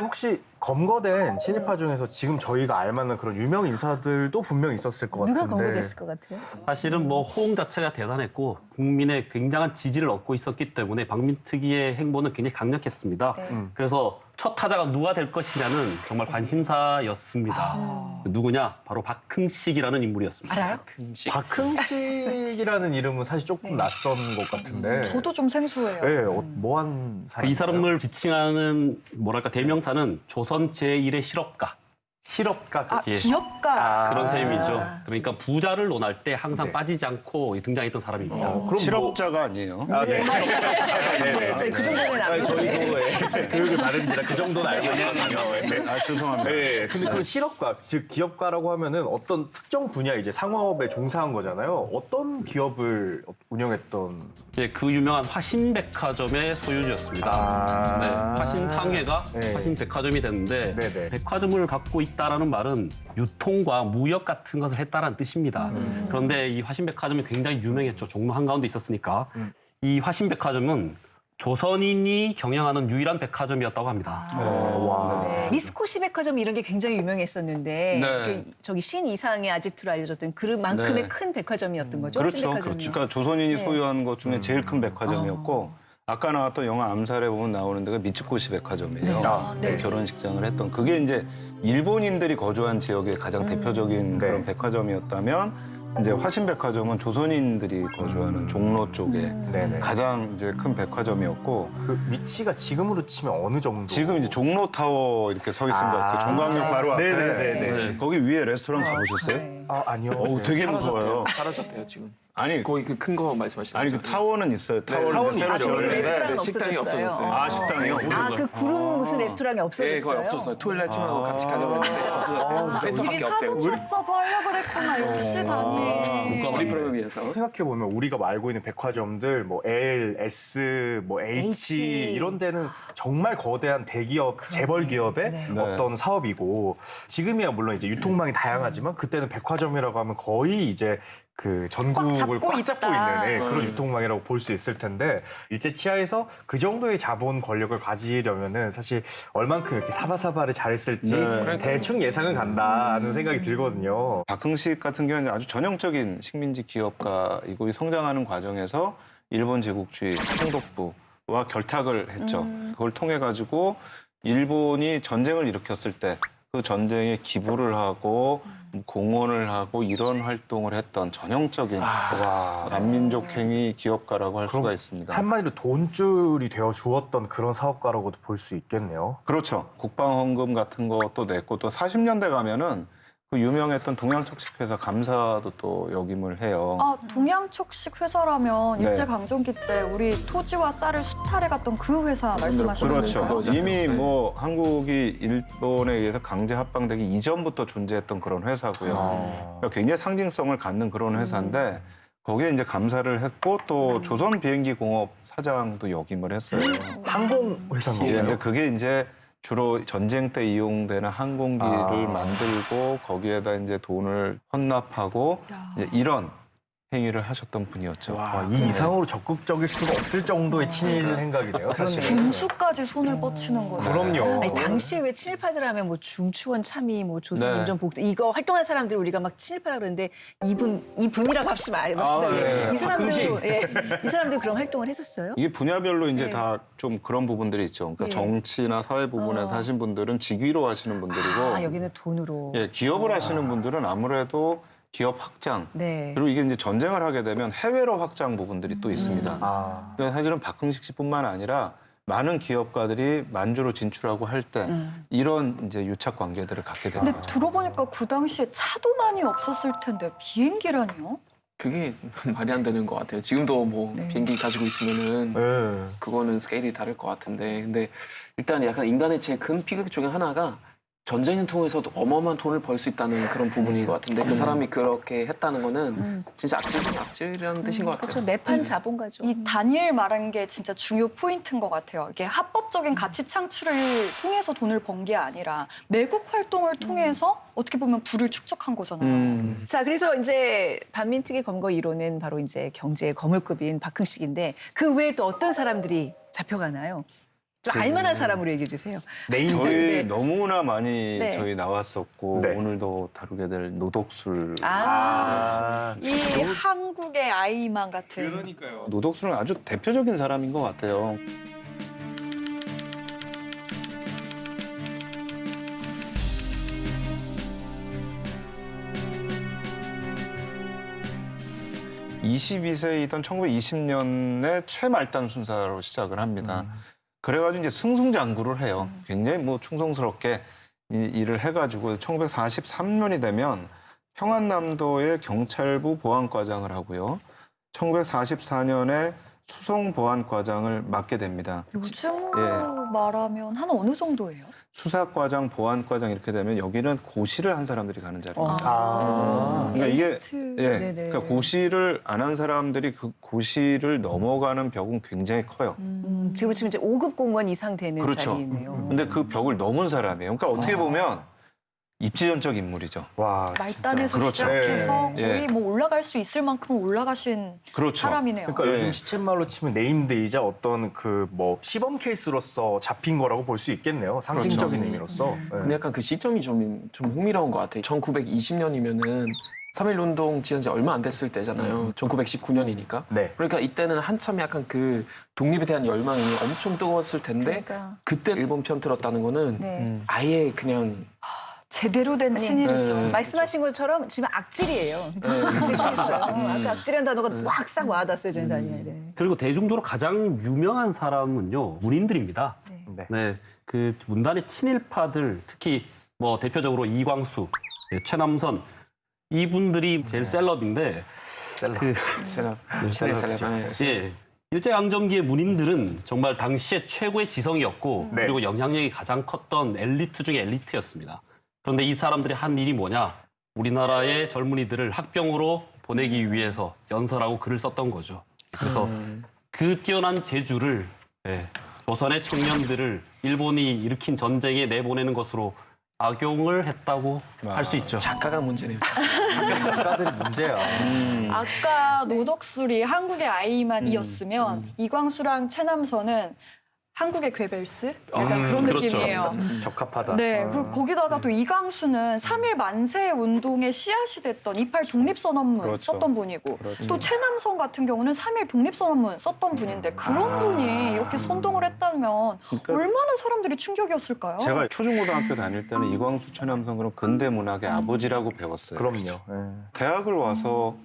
혹시 검거된 친일파 중에서 지금 저희가 알만한 그런 유명 인사들도 분명히 있었을 것 같은데. 누가 검거됐을 것 같아요? 사실은 뭐 호응 자체가 대단했고 국민의 굉장한 지지를 얻고 있었기 때문에 박민특위의 행보는 굉장히 강력했습니다. 그래서 첫 타자가 누가 될 것이냐는 정말 관심사였습니다. 누구냐? 바로 박흥식이라는 인물이었습니다. 알아요? 박흥식이라는 이름은 사실 조금 낯선 것 같은데. 저도 좀 생소해요. 네, 뭐한 사람? 이 사람을 지칭하는 뭐랄까 대명사는 조선 제1의 실업가. 실업가. 아, 예. 기업가. 그런 셈이죠. 그러니까 부자를 논할 때 항상 네. 빠지지 않고 등장했던 사람입니다. 그럼 실업자가 아니에요. 아, 네. 네, 저희 그 정도는 안 저희도 교육을 받은지라 그 정도는 알고 있거든요. 아, 죄송합니다. 네, 근데 그 실업가, 즉 기업가라고 하면은 어떤 특정 분야 이제 상업에 종사한 거잖아요. 어떤 기업을 운영했던? 예, 그 유명한 화신백화점의 소유주였습니다. 아. 네, 화신상회가 네. 화신백화점이 됐는데 네네. 백화점을 갖고 있다라는 말은 유통과 무역 같은 것을 했다라는 뜻입니다. 그런데 이 화신백화점이 굉장히 유명했죠. 종로 한가운데 있었으니까. 이 화신백화점은 조선인이 경영하는 유일한 백화점이었다고 합니다. 와. 미스코시 백화점 이런 게 굉장히 유명했었는데 네. 그 저기 신 이상의 아지트로 알려졌던 그만큼의 네. 큰 백화점이었던 거죠. 그렇죠. 신백화점이. 그러니까 조선인이 네. 소유한 것 중에 제일 큰 백화점이었고 아까 나왔던 영화 암살에 보면 나오는 데가 미츠코시 백화점이에요. 아, 네. 결혼식장을 했던 그게 이제 일본인들이 거주한 지역의 가장 대표적인 네. 그런 백화점이었다면 이제 화신백화점은 조선인들이 거주하는 종로 쪽에 네네. 가장 이제 큰 백화점이었고 그 위치가 지금으로 치면 어느 정도? 지금 이제 종로 타워 이렇게 서 있습니다. 그 종강역 바로 앞에 네네네. 거기 위에 레스토랑 가보셨어요? 네. 아, 아니요. 어우, 되게 무서워요. 사라졌대요 지금. 아니 거기 그 큰 거 말씀하시는 아니 그 거죠? 타워는 있어요. 타워는 타워는 새로 있죠. 지었는데 레스토랑은 식당이 없어졌어요. 없어졌어요. 아 식당이요? 아, 그 구름 무슨 레스토랑이 네, 없어졌어요? 거의 없었어요. 토요일날 친구하고 같이 가려고 했는데 없어졌대요. 미리 회사밖에 없대요. 사전 첩사도 하려고 그랬구나. 역시 다니. 우리 프로그램 위해서. 생각해 보면 우리가 알고 있는 백화점들 뭐 L, S, 뭐 H, H. 이런 데는 정말 거대한 대기업, 재벌 기업의 네. 어떤 사업이고 지금이야 물론 이제 유통망이 다양하지만 그때는 백화점이라고 하면 거의 이제 그 전국을 잡고 꽉 잡고 있다. 있는 그런 유통망이라고 볼 수 있을 텐데 일제 치하에서 그 정도의 자본 권력을 가지려면은 사실 얼만큼 이렇게 사바사바를 잘했을지 네. 대충 예상은 간다는 생각이 들거든요. 박흥식 같은 경우는 아주 전형적인 식민지 기업가이고 이 성장하는 과정에서 일본 제국주의 총독부와 결탁을 했죠. 그걸 통해 가지고 일본이 전쟁을 일으켰을 때 그 전쟁에 기부를 하고 공헌을 하고 이런 활동을 했던 전형적인 반민족행위 기업가라고 할 수가 있습니다. 한마디로 돈줄이 되어 주었던 그런 사업가라고도 볼 수 있겠네요. 그렇죠. 국방헌금 같은 것도 냈고 또 40년대 가면은 그 유명했던 동양척식회사 감사도 또 역임을 해요. 아, 동양촉식 회사라면 네. 일제강점기 때 우리 토지와 쌀을 수탈해 갔던 그 회사 말씀하시는 그렇죠. 거죠? 이미 뭐 한국이 일본에 의해서 강제 합방되기 이전부터 존재했던 그런 회사고요. 그러니까 굉장히 상징성을 갖는 그런 회사인데 거기에 이제 감사를 했고 또 조선 비행기 공업 사장도 역임을 했어요. 항공회사인 예, 근데 건가요? 그게 이제 주로 전쟁 때 이용되는 항공기를 만들고 거기에다 이제 돈을 헌납하고 이제 이런 행위를 하셨던 분이었죠. 와, 이 이상으로 적극적일 수가 없을 정도의 친일 행각이네요, 사실. 군수까지 손을 뻗치는 거죠. 그럼요. 아니, 당시에 왜 친일파들 하면 뭐 중추원 참의, 뭐 조선 네. 임전복도 이거 활동한 사람들 우리가 막 친일파라 그러는데 이분이라고 합시다. 네. 이 사람들도 이 사람들 그런 활동을 했었어요? 이게 분야별로 이제 네. 다 좀 그런 부분들이 있죠. 그러니까 예. 정치나 사회 부분에서 하신 분들은 직위로 하시는 분들이고 아, 여기는 돈으로. 예, 기업을 하시는 분들은 아무래도 기업 확장 네. 그리고 이게 이제 전쟁을 하게 되면 해외로 확장 부분들이 또 있습니다. 아, 그러니까 사실은 박흥식 씨뿐만 아니라 많은 기업가들이 만주로 진출하고 할 때 이런 이제 유착 관계들을 갖게 되는 근데 거죠. 들어보니까 그 당시에 차도 많이 없었을 텐데 비행기라니요? 그게 말이 안 되는 것 같아요. 지금도 뭐 네. 비행기 가지고 있으면은 네. 그거는 스케일이 다를 것 같은데, 근데 일단 약간 인간의 제일 큰 피극 중에 하나가 전쟁을 통해서도 어마어마한 돈을 벌 수 있다는 그런 부분인 것 같은데 그 사람이 그렇게 했다는 거는 진짜 악질이라는 뜻인 것 같아요. 그렇죠. 매판 자본가죠. 이 다니엘 말한 게 진짜 중요 포인트인 것 같아요. 이게 합법적인 가치 창출을 통해서 돈을 번 게 아니라 매국 활동을 통해서 어떻게 보면 부를 축적한 거잖아요. 자, 그래서 이제 반민특위 검거 1호는 바로 이제 경제의 거물급인 박흥식인데 그 외에 또 어떤 사람들이 잡혀가나요? 좀 알만한 사람으로 얘기해 주세요. 네임들. 저희 너무나 많이 네. 저희 나왔었고 네. 오늘도 다루게 될 노덕술. 이 한국의 아이만 같은. 그러니까요. 노덕술은 아주 대표적인 사람인 것 같아요. (22세이던) 1920년에 최말단 순사로 시작을 합니다. 그래가지고 이제 승승장구를 해요. 굉장히 뭐 충성스럽게 이 일을 해가지고 1943년이 되면 평안남도의 경찰부 보안과장을 하고요. 1944년에 수송보안과장을 맡게 됩니다. 요즘 예. 말하면 한 어느 정도예요? 수사과장, 보안과장 이렇게 되면 여기는 고시를 한 사람들이 가는 자리입니다. 그러니까 이게 엘리트. 예, 네네. 그러니까 고시를 안 한 사람들이 그 고시를 넘어가는 벽은 굉장히 커요. 지금 이제 5급 공무원 이상 되는 그렇죠. 자리네요. 근데 그 벽을 넘은 사람이에요. 그러니까 어떻게 보면 입지전적 인물이죠. 와, 말단에서 그렇죠. 시작해서 예. 거의 뭐 올라갈 수 있을 만큼 올라가신 그렇죠. 사람이네요. 그러니까 예. 요즘 시쳇말로 치면 네임드이자 어떤 그 뭐 시범 케이스로서 잡힌 거라고 볼 수 있겠네요. 상징적인 의미로서. 예. 근데 약간 그 시점이 좀 흥미로운 것 같아요. 1920년이면은 3.1운동 지난 지 얼마 안 됐을 때잖아요. 1919년이니까. 네. 그러니까 이때는 한참 약간 그 독립에 대한 열망이 엄청 뜨거웠을 텐데 그러니까. 그때 일본 편 들었다는 거는 네. 아예 그냥 제대로 된 친일이죠. 네. 말씀하신 것처럼 지금 악질이에요. 악질 중에서요. 아까 악질이라는 단어가 확 싹 와닿았어요, 저희 단위에. 네. 그리고 대중적으로 가장 유명한 사람은요 문인들입니다. 네. 네, 그 문단의 친일파들 특히 뭐 대표적으로 이광수, 최남선 이분들이 제일 셀럽인데 그 셀럽, 친일 셀럽. 예. 일제강점기의 문인들은 정말 당시에 최고의 지성이었고 네. 그리고 영향력이 가장 컸던 엘리트 중에 엘리트였습니다. 그런데 이 사람들이 한 일이 뭐냐? 우리나라의 젊은이들을 학병으로 보내기 위해서 연설하고 글을 썼던 거죠. 그래서 그 뛰어난 재주를 조선의 청년들을 일본이 일으킨 전쟁에 내보내는 것으로 악용을 했다고 할 수 있죠. 작가가 문제네요. 작가들이 문제야. 아까 노덕술이 한국의 아이만이었으면 이광수랑 최남선은 한국의 괴벨스? 약간 그런 그렇죠. 느낌이에요. 적합하다. 네, 그리고 거기다가 또 이광수는 3.1 만세 운동의 씨앗이 됐던 28 독립선언문 그렇죠. 썼던 분이고 그렇죠. 또 최남선 같은 경우는 3.1 독립선언문 썼던 분인데 그런 분이 이렇게 선동을 했다면 그러니까 얼마나 사람들이 충격이었을까요? 제가 초중고등학교 다닐 때는 이광수, 최남선 그런 근대 문학의 아버지라고 배웠어요. 그럼요. 예. 대학을 와서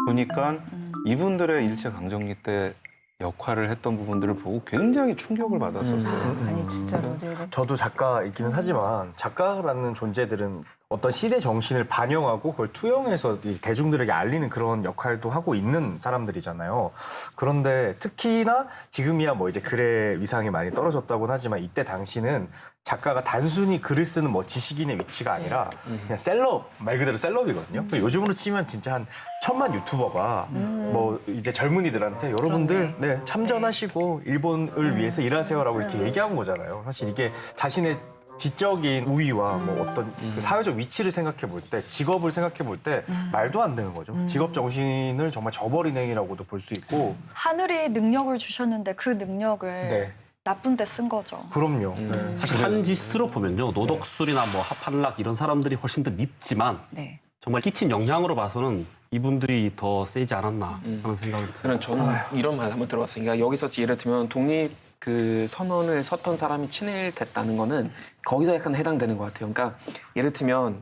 보니까 이분들의 일제 강점기 때 역할을 했던 부분들을 보고 굉장히 충격을 받았었어요. 아니, 진짜로. 네, 네. 저도 작가이기는 하지만 작가라는 존재들은 어떤 시대 정신을 반영하고 그걸 투영해서 이제 대중들에게 알리는 그런 역할도 하고 있는 사람들이잖아요. 그런데 특히나 지금이야 뭐 이제 글의 위상이 많이 떨어졌다고는 하지만 이때 당시는 작가가 단순히 글을 쓰는 뭐 지식인의 위치가 아니라 그냥 셀럽, 말 그대로 셀럽이거든요. 요즘으로 치면 진짜 한 1000만 유튜버가 뭐 이제 젊은이들한테 여러분들 네, 참전하시고 일본을 위해서 일하세요라고 이렇게 얘기한 거잖아요. 사실 이게 자신의 지적인 우위와 뭐 어떤 그 사회적 위치를 생각해 볼 때, 직업을 생각해 볼 때 말도 안 되는 거죠. 직업 정신을 정말 저버린 행위라고도 볼 수 있고. 하늘이 능력을 주셨는데 그 능력을 네, 나쁜 데 쓴 거죠. 그럼요. 네. 사실 한지스로 보면요 노덕술이나 뭐 하판락 이런 사람들이 훨씬 더 밉지만 네. 정말 끼친 영향으로 봐서는 이분들이 더 세지 않았나 하는 생각이 들어요. 그냥 저는 이런 말 한번 들어봤어요. 그러니까 여기서 예를 들면 독립 그 선언을 썼던 사람이 친일됐다는 거는 거기서 약간 해당되는 것 같아요. 그러니까 예를 들면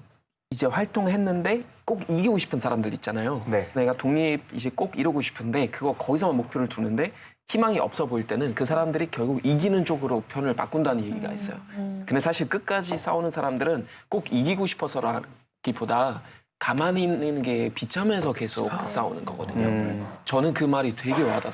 이제 활동했는데 꼭 이기고 싶은 사람들 있잖아요. 네. 내가 독립 이제 꼭 이루고 싶은데 그거 거기서만 목표를 두는데 희망이 없어 보일 때는 그 사람들이 결국 이기는 쪽으로 편을 바꾼다는 얘기가 있어요. 근데 사실 끝까지 싸우는 사람들은 꼭 이기고 싶어서라기보다 가만히 있는 게 비참해서 계속 싸우는 거거든요. 저는 그 말이 되게 와닿았어요.